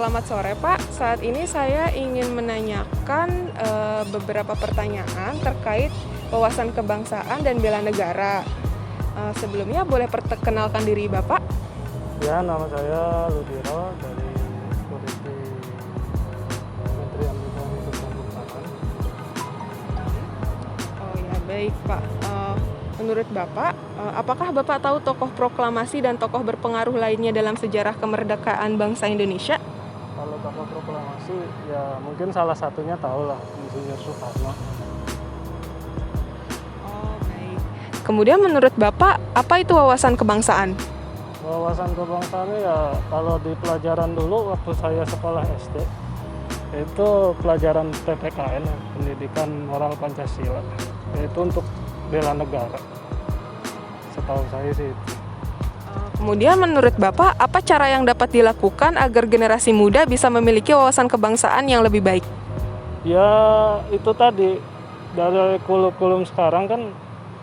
Selamat sore Pak, saat ini saya ingin menanyakan beberapa pertanyaan terkait wawasan kebangsaan dan bela negara. Sebelumnya boleh perkenalkan diri Bapak? Ya, nama saya Ludiro dari Sekuriti Kementerian Lingkungan Hidup dan Kehutanan. Oh ya, baik Pak. Menurut Bapak, apakah Bapak tahu tokoh proklamasi dan tokoh berpengaruh lainnya dalam sejarah kemerdekaan bangsa Indonesia? Kalau tokoh proklamasi, ya mungkin salah satunya tahu lah, Insinyur Soekarno. Oh, baik. Kemudian menurut Bapak, apa itu wawasan kebangsaan? Wawasan kebangsaan ya kalau di pelajaran dulu waktu saya sekolah SD, itu pelajaran PPKN, Pendidikan Moral Pancasila, yaitu untuk bela negara. Setahu saya sih itu. Kemudian menurut Bapak, apa cara yang dapat dilakukan agar generasi muda bisa memiliki wawasan kebangsaan yang lebih baik? Ya itu tadi, dari kurikulum sekarang kan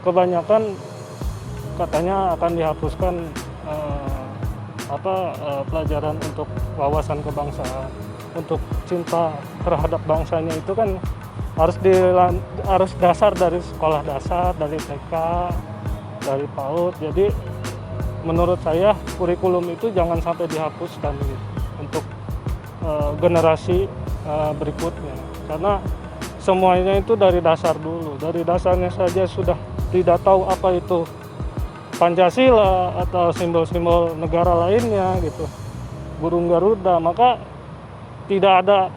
kebanyakan katanya akan dihapuskan pelajaran untuk wawasan kebangsaan, untuk cinta terhadap bangsanya itu kan harus dasar dari sekolah dasar, dari TK, dari PAUD. Jadi menurut saya kurikulum itu jangan sampai dihapuskan gitu, untuk generasi berikutnya, karena semuanya itu dari dasar dulu. Dari dasarnya saja sudah tidak tahu apa itu Pancasila atau simbol-simbol negara lainnya gitu, burung Garuda, maka tidak ada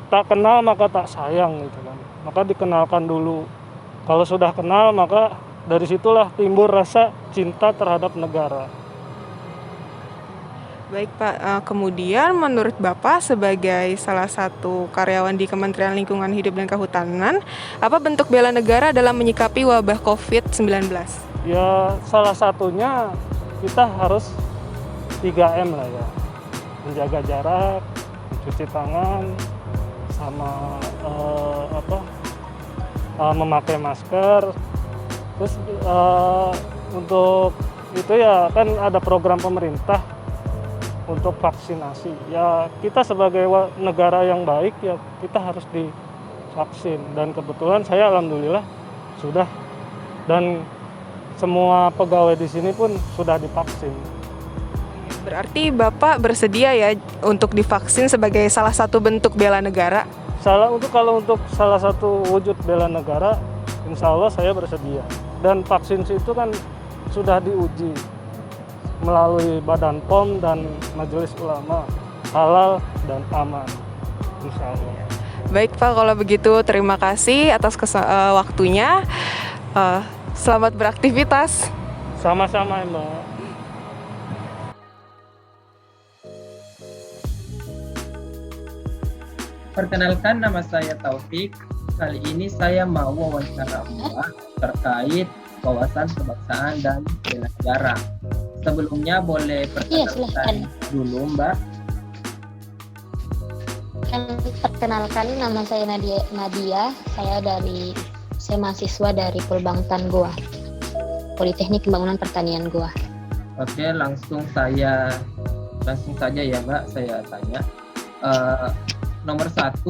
tak kenal maka tak sayang gitu kan. Maka dikenalkan dulu. Kalau sudah kenal maka dari situlah timbul rasa cinta terhadap negara. Baik Pak, kemudian menurut Bapak sebagai salah satu karyawan di Kementerian Lingkungan Hidup dan Kehutanan, apa bentuk bela negara dalam menyikapi wabah COVID-19? Ya salah satunya kita harus 3M lah ya. Menjaga jarak, mencuci tangan, sama memakai masker. Terus untuk itu ya kan ada program pemerintah untuk vaksinasi. Ya kita sebagai negara yang baik ya kita harus divaksin, dan kebetulan saya alhamdulillah sudah, dan semua pegawai di sini pun sudah divaksin. Berarti Bapak bersedia ya untuk divaksin sebagai salah satu bentuk bela negara? Kalau untuk salah satu wujud bela negara, insya Allah saya bersedia. Dan vaksin itu kan sudah diuji melalui Badan POM dan Majelis Ulama, halal dan aman, insya Allah. Baik Pak, kalau begitu terima kasih atas waktunya. Selamat beraktivitas. Sama-sama Mbak. Perkenalkan, nama saya Taufik. Kali ini saya mau wawancara Mbak terkait wawasan kebangsaan dan bela negara. Sebelumnya boleh perkenalkan dulu Mbak. Perkenalkan, nama saya Nadia. Saya mahasiswa dari Polbangtan Goa, Politeknik Pembangunan Pertanian Goa. Oke, langsung saja ya Mbak, saya tanya. Nomor 1,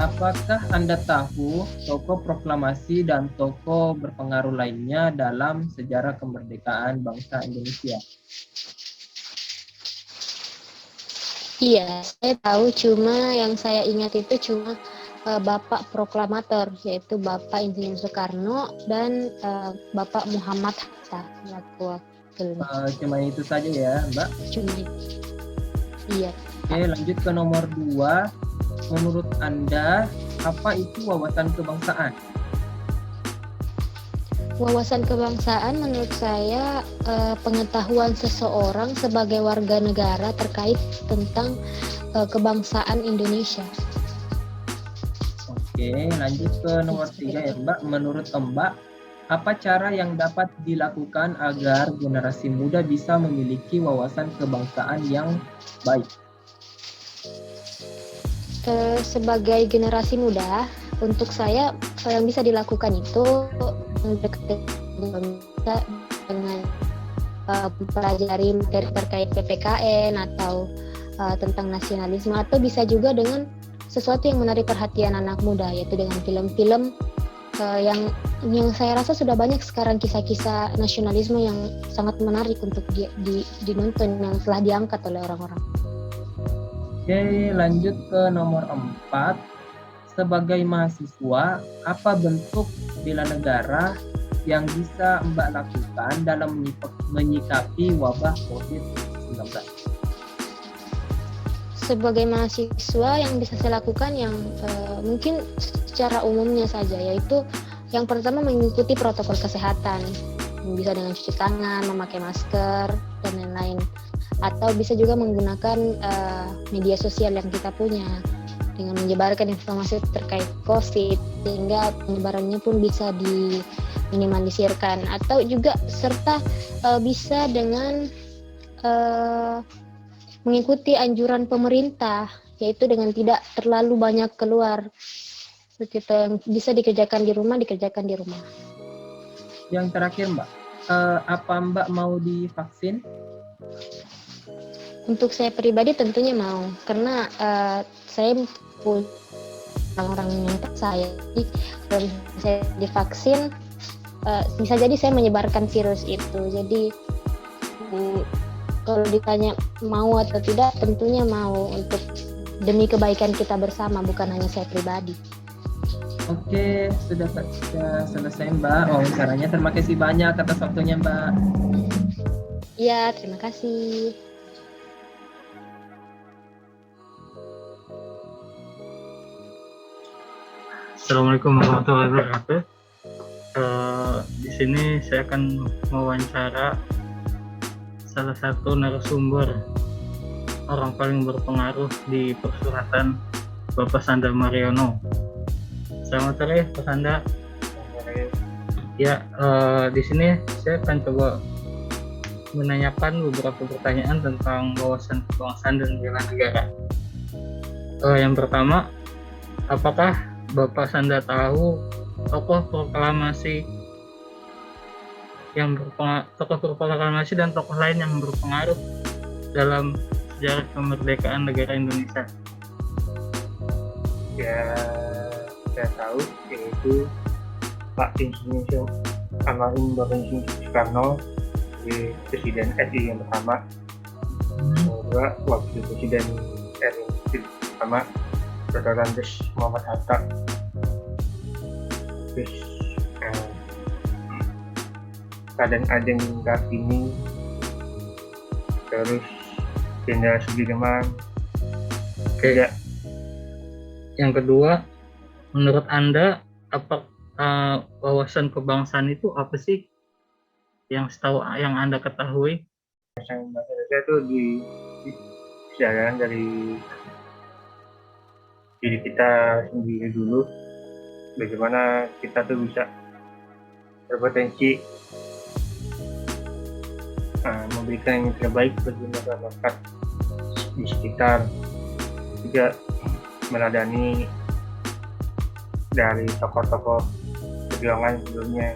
apakah Anda tahu tokoh proklamasi dan tokoh berpengaruh lainnya dalam sejarah kemerdekaan bangsa Indonesia? Iya, saya tahu, cuma yang saya ingat itu cuma Bapak Proklamator, yaitu Bapak Insinyur Soekarno dan Bapak Muhammad Hatta. Cuma itu saja ya Mbak? Cuma iya. Oke, lanjut ke nomor 2. Menurut Anda, apa itu wawasan kebangsaan? Wawasan kebangsaan menurut saya pengetahuan seseorang sebagai warga negara terkait tentang kebangsaan Indonesia. Oke, lanjut ke nomor 3 ya Mbak. Menurut Mbak, apa cara yang dapat dilakukan agar generasi muda bisa memiliki wawasan kebangsaan yang baik? Sebagai generasi muda, untuk saya yang bisa dilakukan itu mendekati dengan mempelajari materi terkait PPKN atau tentang nasionalisme, atau bisa juga dengan sesuatu yang menarik perhatian anak muda, yaitu dengan film-film yang saya rasa sudah banyak sekarang kisah-kisah nasionalisme yang sangat menarik untuk dinonton, yang telah diangkat oleh orang-orang. Oke, lanjut ke nomor 4. Sebagai mahasiswa, apa bentuk bela negara yang bisa Mbak lakukan dalam menyikapi wabah COVID-19? Sebagai mahasiswa yang bisa saya lakukan yang mungkin secara umumnya saja, yaitu yang pertama mengikuti protokol kesehatan, bisa dengan cuci tangan, memakai masker, dan lain-lain, atau bisa juga menggunakan media sosial yang kita punya dengan menyebarkan informasi terkait COVID sehingga penyebarannya pun bisa diminimalisirkan, atau juga serta bisa dengan mengikuti anjuran pemerintah, yaitu dengan tidak terlalu banyak keluar. Begitu, yang bisa dikerjakan di rumah. Yang terakhir Mbak, apa Mbak mau divaksin? Untuk saya pribadi tentunya mau, karena saya pun orang-orang yang saya, kalau saya divaksin bisa jadi saya menyebarkan virus itu. Jadi kalau ditanya mau atau tidak, tentunya mau, untuk demi kebaikan kita bersama, bukan hanya saya pribadi. Oke, sudah selesai Mbak wawancaranya. Terima kasih banyak atas waktunya Mbak. Ya, terima kasih. Assalamualaikum warahmatullahi wabarakatuh. Di sini saya akan mewawancara salah satu narasumber orang paling berpengaruh di persuratan, Bapak Sanda Mariono. Selamat sore, Pak Sanda. Ya, di sini saya akan coba menanyakan beberapa pertanyaan tentang wawasan kebangsaan dan bela negara. Yang pertama, apakah Bapak Sanda tahu tokoh proklamasi dan tokoh lain yang berpengaruh dalam sejarah kemerdekaan negara Indonesia? Ya, saya tahu, yaitu Pak Insinyur almarhum Bapak Insinyur Soekarno, di Presiden RI yang pertama, kedua Wakil Presiden RI yang pertama, Dr. Andes Muhammad Hatta, terus Raden Ajeng Kartini, terus Jenderal Sudirman. Oke. Ya. Yang kedua, menurut Anda, apa wawasan kebangsaan itu apa sih? Yang Anda ketahui? Wawasan bahasa Indonesia itu dijalankan dari diri kita sendiri dulu. Bagaimana kita tuh bisa berpotensi memberikan yang terbaik bagi masyarakat di sekitar, juga meladani dari tokoh-tokoh perjuangan sebelumnya,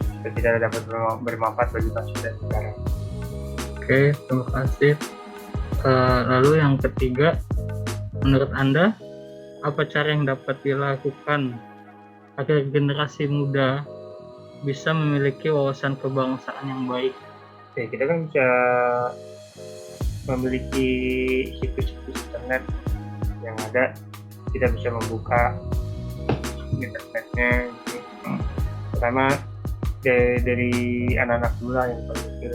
supaya kita dapat bermanfaat bagi bangsa dan negara. Oke, terima kasih. Lalu yang ketiga, menurut Anda, apa cara yang dapat dilakukan agar generasi muda bisa memiliki wawasan kebangsaan yang baik? Ya, kita kan bisa memiliki situs-situs internet yang ada, kita bisa membuka internetnya. Pertama dari anak-anak dulu lah yang paling kecil,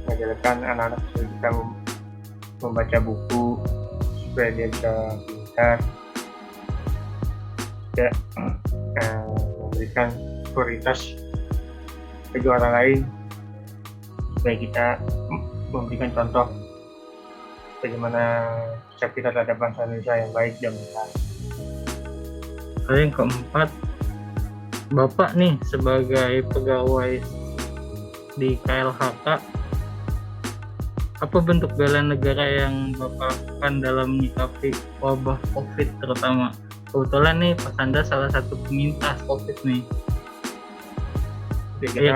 mengajarkan anak-anak bisa membaca buku supaya dia bisa pintar, tidak memberikan prioritas bagi orang lain, supaya kita memberikan contoh bagaimana sikap kita terhadap bangsa Indonesia yang baik dan benar. Yang keempat, Bapak nih sebagai pegawai di KLHK, apa bentuk bela negara yang Bapak lakukan dalam menyikapi wabah COVID terutama? Kebetulan nih Pak Sanda salah satu penyintas COVID nih. Dari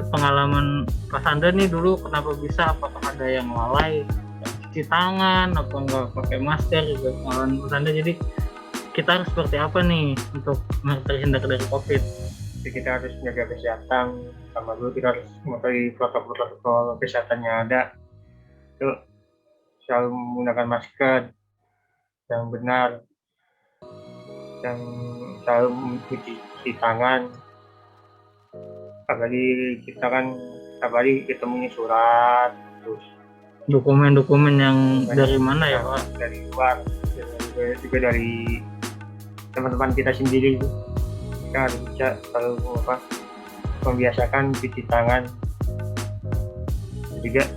pengalaman Pak Sanda nih dulu, kenapa bisa? Apakah ada yang lalai? cuci tangan, apa nggak pakai masker juga pengalaman Mas Anda. Jadi kita harus seperti apa nih untuk terhindar dari COVID? Jadi kita harus menjaga kesehatan, sama dulu kita harus mematuhi protokol kesehatan yang ada. Itu selalu menggunakan masker yang benar, dan selalu mencuci tangan. Apalagi kita kan apalagi ketemunya surat, terus Dokumen-dokumen yang dari mana ya Pak? dari luar, juga dari teman-teman kita sendiri. Kita harus bisa selalu membiasakan cuci tangan, juga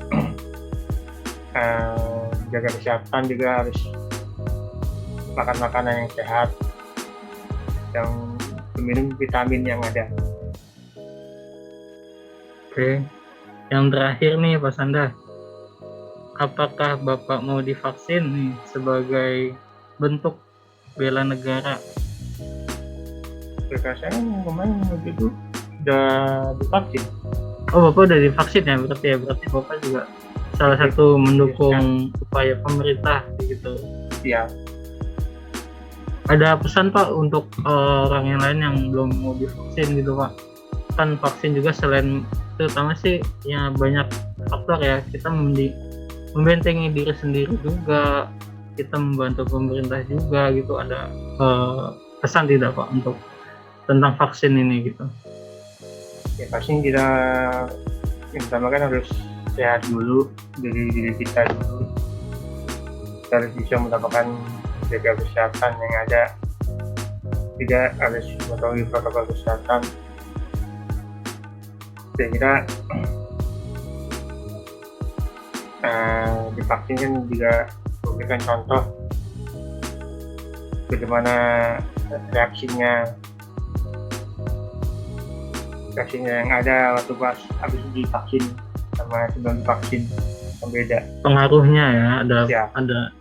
jaga kesehatan, juga harus makan makanan yang sehat, yang minum vitamin yang ada. Oke, yang terakhir nih Pak Sanda, apakah Bapak mau divaksin nih sebagai bentuk bela negara? Saya kemarin waktu itu udah divaksin. Oh, Bapak udah divaksin ya? Berarti Bapak juga salah satu mendukung upaya pemerintah gitu. Iya. Ada pesan Pak untuk orang yang lain yang belum mau divaksin gitu Pak? Kan vaksin juga selain terutama sih ya banyak faktor ya, kita membentengi diri sendiri juga, kita membantu pemerintah juga gitu. Ada pesan tidak Pak untuk tentang vaksin ini gitu? Ya vaksin kita yang pertama kan harus sehat dulu, diri kita dulu. Kita harus bisa mendapatkan jaga kesehatan yang ada, tidak harus mengetahui protokol kesehatan. Saya kira divaksin kan juga memberikan contoh bagaimana reaksinya yang ada waktu pas habis divaksin sama sebelum divaksin, beda pengaruhnya ya, ada Siap.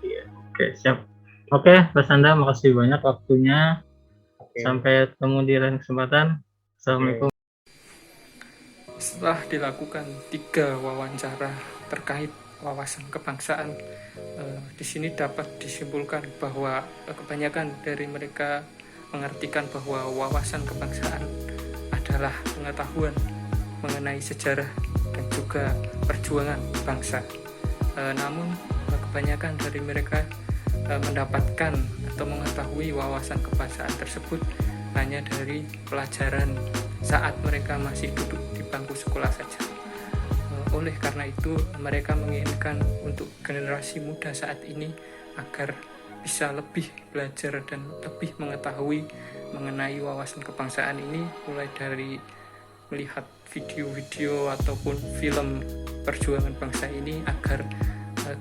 ya. Oke, siap. Oke, Mas Anda, makasih banyak waktunya. Oke. Sampai ketemu di lain kesempatan. Assalamualaikum. Setelah dilakukan 3 wawancara terkait wawasan kebangsaan, di sini dapat disimpulkan bahwa kebanyakan dari mereka mengartikan bahwa wawasan kebangsaan adalah pengetahuan mengenai sejarah dan juga perjuangan bangsa. Namun kebanyakan dari mereka mendapatkan atau mengetahui wawasan kebangsaan tersebut hanya dari pelajaran saat mereka masih duduk di bangku sekolah saja. Oleh karena itu, mereka menginginkan untuk generasi muda saat ini agar bisa lebih belajar dan lebih mengetahui mengenai wawasan kebangsaan ini, mulai dari melihat video-video ataupun film perjuangan bangsa ini, agar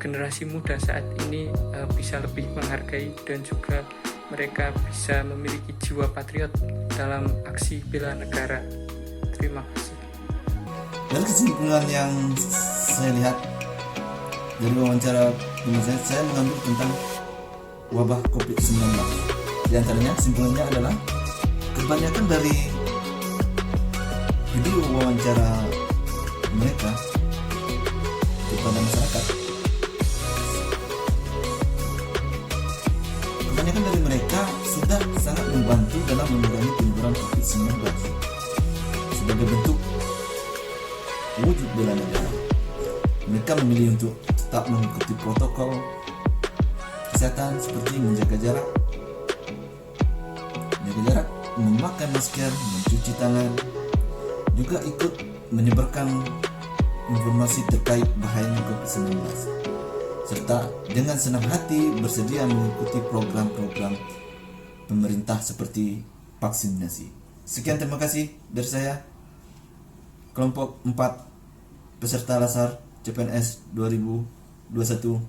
generasi muda saat ini bisa lebih menghargai dan juga mereka bisa memiliki jiwa patriot dalam aksi bela negara. Terima kasih. Dari kesimpulan yang saya lihat dari wawancara ini, saya mengambil tentang wabah COVID-19. Di antaranya kesimpulannya adalah kebanyakan dari video wawancara mereka kepada masyarakat, kebanyakan dari mereka sudah sangat membantu dalam mengurangi penyebaran COVID-19 sebagai bentuk wujud bela negara. Mereka memilih untuk tetap mengikuti protokol kesehatan seperti menjaga jarak, memakai masker, mencuci tangan, juga ikut menyebarkan informasi terkait bahayanya COVID-19, serta dengan senang hati bersedia mengikuti program-program pemerintah seperti vaksinasi. Sekian, terima kasih dari saya, kelompok 4 peserta Lasar CPNS 2021